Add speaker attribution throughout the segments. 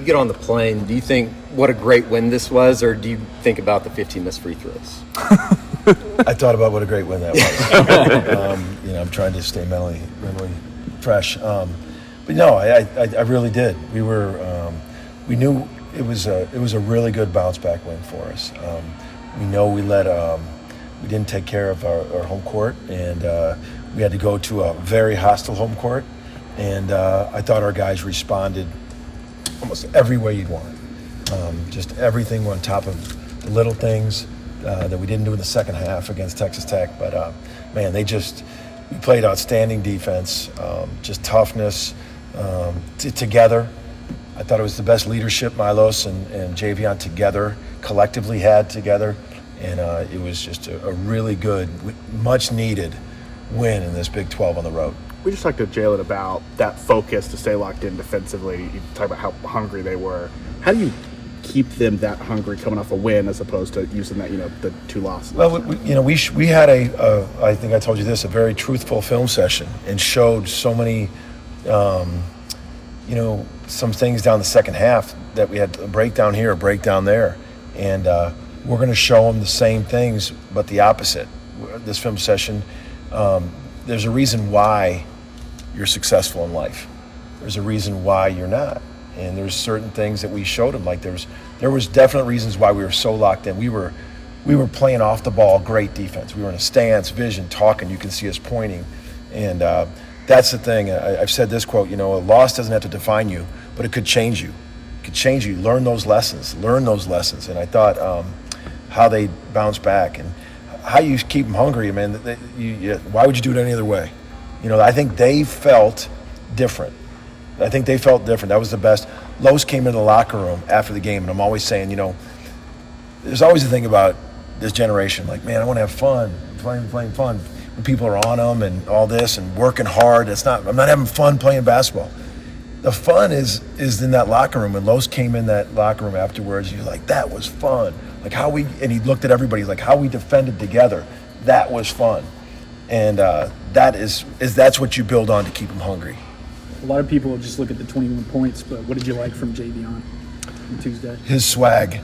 Speaker 1: you get on the plane, do you think what a great win this was, or do you think about the 15 missed free throws?
Speaker 2: I thought about what a great win that was. I'm trying to stay mentally fresh. But no, I really did. We knew it was a really good bounce back win for us. We know we didn't take care of our home court, and we had to go to a very hostile home court. And I thought our guys responded almost every way you'd want. Just everything on top of the little things that we didn't do in the second half against Texas Tech. But, man, we played outstanding defense, just toughness together. I thought it was the best leadership Milos and Javion together, collectively had together. And it was just a really good, much-needed win in this Big 12 on the road.
Speaker 3: We just talked to Jalen about that focus to stay locked in defensively. You talk about how hungry they were. How do you keep them that hungry coming off a win as opposed to using that, the two losses?
Speaker 2: Well, we had I think I told you this, a very truthful film session, and showed so many, some things down the second half that we had a breakdown here, a breakdown there, and we're going to show them the same things but the opposite. This film session, there's a reason why you're successful in life. There's a reason why you're not. And there's certain things that we showed them. Like there was definite reasons why we were so locked in. We were playing off the ball, great defense. We were in a stance, vision, talking. You can see us pointing. And that's the thing. I've said this quote, a loss doesn't have to define you, but it could change you. It could change you. Learn those lessons. And I thought how they bounce back and how you keep them hungry, man. Why would you do it any other way? I think they felt different. That was the best. Los came into the locker room after the game, and I'm always saying, there's always a thing about this generation. Like, man, I want to have fun, playing fun. When people are on them and all this and working hard, I'm not having fun playing basketball. The fun is in that locker room. When Los came in that locker room afterwards, you're like, that was fun. Like and he looked at everybody like how we defended together. That was fun. And that's what you build on to keep them hungry.
Speaker 4: A lot of people just look at the 21 points, but what did you like from Javion on Tuesday?
Speaker 2: His swag.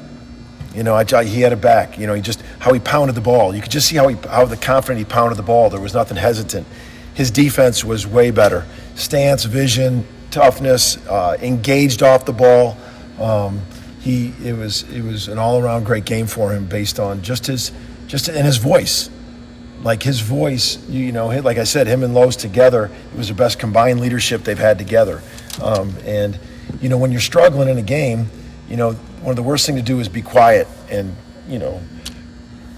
Speaker 2: He had it back. Just how he pounded the ball. You could just see how the confident he pounded the ball. There was nothing hesitant. His defense was way better. Stance, vision, toughness, engaged off the ball. It was an all-around great game for him based on just his voice. Like his voice, like I said, him and Los together, it was the best combined leadership they've had together. And when you're struggling in a game, one of the worst things to do is be quiet and,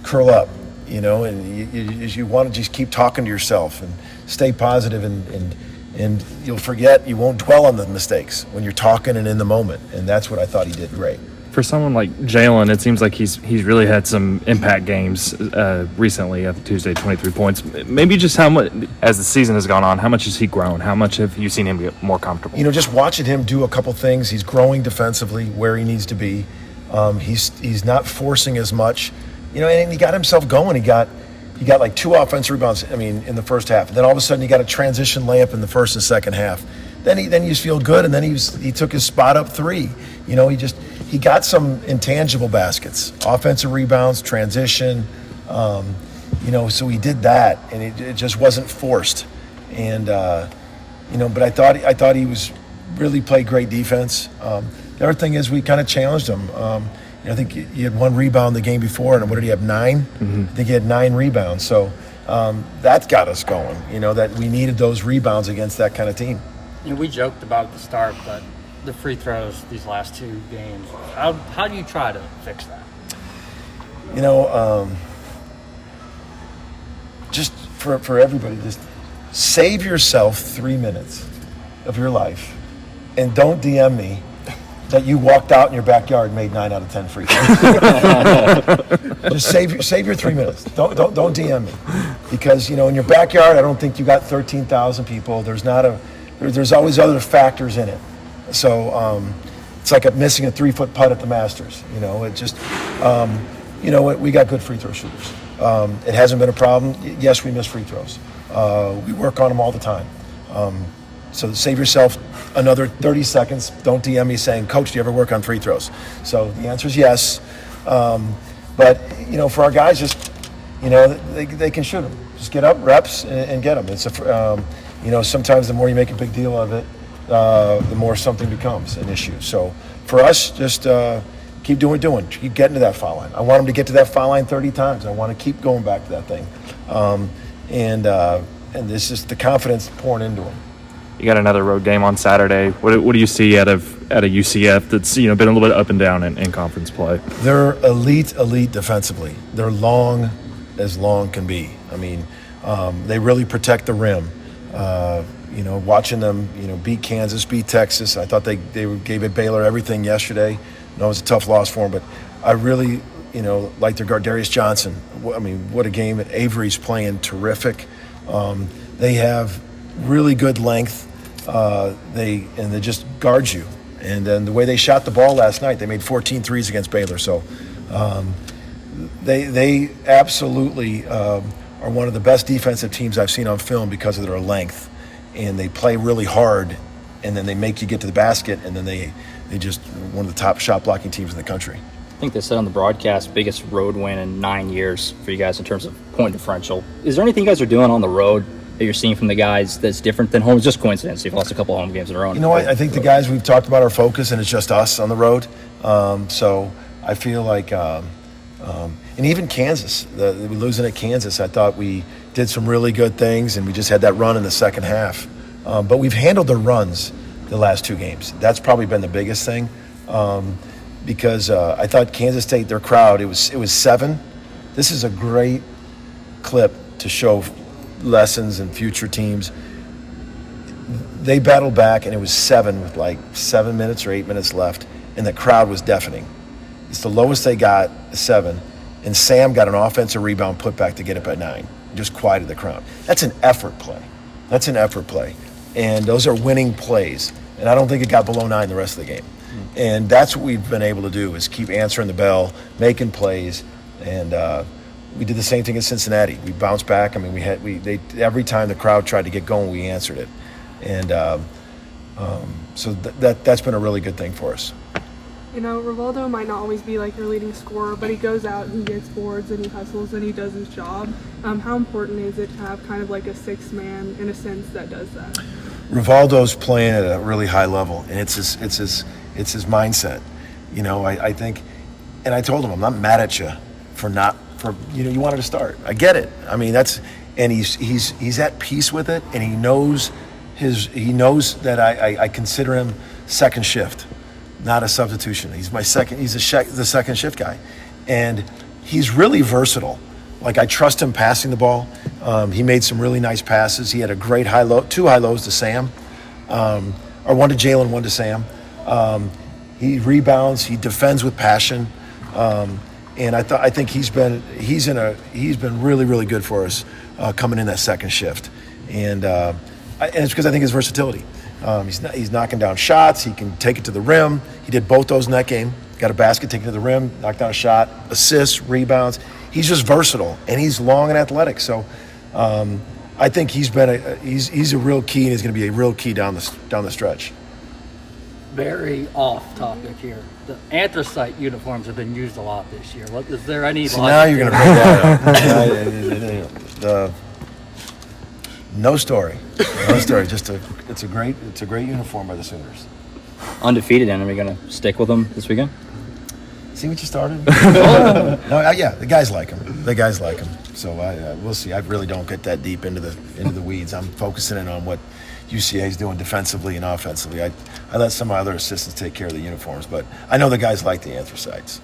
Speaker 2: curl up, and you want to just keep talking to yourself and stay positive and you'll forget, you won't dwell on the mistakes when you're talking and in the moment. And that's what I thought he did great.
Speaker 5: For someone like Jalen, it seems like he's really had some impact games recently after Tuesday, 23 points. Maybe just how much, as the season has gone on, how much has he grown? How much have you seen him get more comfortable?
Speaker 2: Just watching him do a couple things. He's growing defensively where he needs to be. He's not forcing as much. And he got himself going. He got like 2 offensive rebounds, in the first half. And then all of a sudden he got a transition layup in the first and second half. Then you just feel good, and then he took his spot up 3. He got some intangible baskets, offensive rebounds, transition, so he did that, and it just wasn't forced. And, but I thought he was really played great defense. The other thing is we kind of challenged him. I think he had 1 rebound the game before, and what did he have, 9? Mm-hmm. I think he had 9 rebounds. So that got us going, that we needed those rebounds against that kind of team.
Speaker 6: We joked about at the start, but the free throws these last 2 games, how do you try to fix that?
Speaker 2: Just for everybody, just save yourself 3 minutes of your life and don't DM me that you walked out in your backyard and made 9 out of 10 free throws. Just save your 3 minutes. Don't DM me, because in your backyard, I don't think you got 13,000 people. There's always other factors in it. So it's like missing a 3-foot putt at the Masters. We got good free throw shooters. It hasn't been a problem. Yes, we miss free throws. We work on them all the time. So save yourself another 30 seconds. Don't DM me saying, Coach, do you ever work on free throws? So the answer is yes. But, for our guys, just, they can shoot them. Just get up, reps, and get them. It's sometimes the more you make a big deal of it, the more something becomes an issue. So for us, just keep doing what we're doing. Keep getting to that foul line. I want them to get to that foul line 30 times. I want to keep going back to that thing. And this is the confidence pouring into them.
Speaker 5: You got another road game on Saturday. What do you see out of UCF that's been a little bit up and down in conference play?
Speaker 2: They're elite defensively. They're long as long can be. I mean, they really protect the rim. Watching them, beat Kansas, beat Texas. I thought they gave it Baylor everything yesterday. I know it was a tough loss for them, but I really, like their guard Darius Johnson. I mean, what a game! Avery's playing terrific. They have really good length. They just guard you. And then the way they shot the ball last night, they made 14 threes against Baylor. So they absolutely are one of the best defensive teams I've seen on film because of their length. And they play really hard, and then they make you get to the basket, and then they just one of the top shot blocking teams in the country.
Speaker 7: I think they said on the broadcast, biggest road win in 9 years for you guys in terms of point differential. Is there anything you guys are doing on the road that you're seeing from the guys that's different than home? It's just coincidence. You've lost a couple of home games in a row.
Speaker 2: I think the guys we've talked about our focus, and it's just us on the road. So I feel like, and even Kansas, losing at Kansas, I thought we did some really good things, and we just had that run in the second half. But we've handled the runs the last two games. That's probably been the biggest thing. Because I thought Kansas State, their crowd, it was 7. This is a great clip to show lessons and future teams. They battled back, and it was 7 with like 7 minutes or 8 minutes left, and the crowd was deafening. It's the lowest they got, 7, and Sam got an offensive rebound put back to get it by 9. Just quieted the crowd. That's an effort play. And those are winning plays. And I don't think it got below 9 the rest of the game. And that's what we've been able to do is keep answering the bell, making plays, and we did the same thing in Cincinnati. We bounced back. I mean, every time the crowd tried to get going, we answered it, and so that's been a really good thing for us.
Speaker 8: Rivaldo might not always be like your leading scorer, but he goes out and he gets boards and he hustles and he does his job. How important is it to have kind of like a sixth man in a sense that does that? Rivaldo's
Speaker 2: playing at a really high level, and it's his mindset. I think, and I told him I'm not mad at you for you wanted to start. I get it. I mean and he's at peace with it, and he knows that I consider him second shift, not a substitution. He's my second. He's the second shift guy, and he's really versatile. Like, I trust him passing the ball. He made some really nice passes. He had a great two high lows to Sam, or one to Jalen, one to Sam. He rebounds. He defends with passion, and I think he's been really, really good for us coming in that second shift, and it's because I think his versatility. He's knocking down shots. He can take it to the rim. He did both those in that game. Got a basket, taken to the rim, knocked down a shot, assists, rebounds. He's just versatile, and he's long and athletic. So I think he's a real key, and he's going to be a real key down the stretch.
Speaker 6: Very off topic here. The anthracite uniforms have been used a lot this year. Is there any?
Speaker 2: So now you're going to bring that up. No story. Just it's a great uniform by the Sooners.
Speaker 7: Undefeated, and are we going to stick with them this weekend?
Speaker 2: See what you started? Yeah, the guys like him. So we'll see. I really don't get that deep into the weeds. I'm focusing in on what UCA is doing defensively and offensively. I let some of my other assistants take care of the uniforms, but I know the guys like the anthracites.